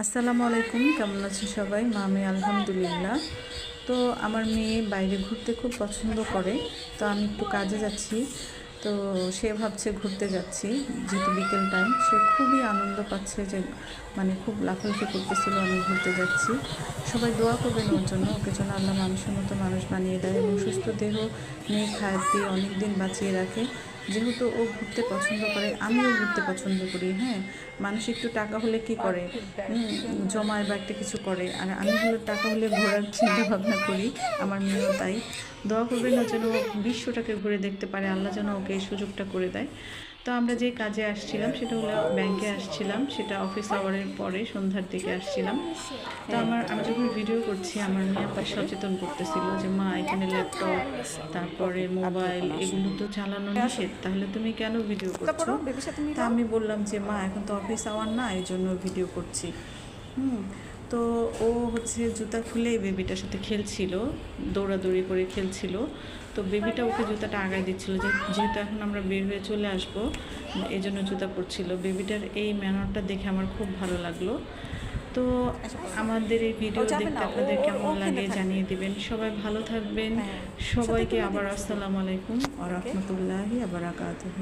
আসসালামু আলাইকুম, কেমন আছেন সবাই? আমি আলহামদুলিল্লাহ। তো আমার মেয়ে বাইরে ঘুরতে খুব পছন্দ করে, তো আমি একটু কাজে যাচ্ছি। তো সে ভাবছে ঘুরতে যাচ্ছি, যেহেতু বিকেল টাইম। সে খুবই আনন্দ পাচ্ছে যে খুব লাফালাফি করতেছিল আমি ঘুরতে যাচ্ছি। সবাই দোয়া করবেন ওর জন্য, ওকে যেন আল্লাহ মানুষের মতো মানুষ বানিয়ে দেয় এবং সুস্থ দেহ নিয়ে খায় দিয়ে অনেক দিন বাঁচিয়ে রাখে। যেহেতু ও ঘুরতে পছন্দ করে, আমিও ঘুরতে পছন্দ করি। হ্যাঁ, মানুষ একটু টাকা হলে কি করে, জমায় বা একটা কিছু করে, আর আমি হলে টাকা হলে ঘোরার চিন্তা ভাবনা করি। আমার মেয়েও তাই। দোয়া করবেন না যেন ও বিশ্বটাকে ঘুরে দেখতে পারে, আল্লাহ যেন ওকে এই সুযোগটা করে দেয়। তো আমরা যে কাজে আসছিলাম সেটা হলো ব্যাংকে আসছিলাম, সেটা অফিস আওয়ারের পরে সন্ধ্যার দিকে আসছিলাম। তো আমি যখন ভিডিও করছি, আমার মেয়ে আবার সচেতন করতেছিল যে মা, এখানে ল্যাপটপ, তারপরে মোবাইল, এগুলো তো চালানো নিষেধ, তাহলে তুমি কেন ভিডিও করছো? তা আমি বললাম যে মা, এখন তো অফিস আওয়ার না, এই জন্য ভিডিও করছি। হুম। তো ও হচ্ছে জুতা খুলে বেবিটার সাথে খেলছিল, দৌড়াদৌড়ি করে খেলছিল। তো বেবিটা ওকে জুতাটা আগায় দিচ্ছিল, যে যেহেতু এখন আমরা বের হয়ে চলে আসবো, এই জন্য জুতা পরছিল। বেবিটার এই ম্যানারটা দেখে আমার খুব ভালো লাগলো। তো আমাদের এই ভিডিও দেখতে আপনাদের কেমন লাগে জানিয়ে দিবেন। সবাই ভালো থাকবেন। সবাইকে আবার আসসালামু আলাইকুম ওয়া রাহমাতুল্লাহি ওয়া বারাকাতুহু।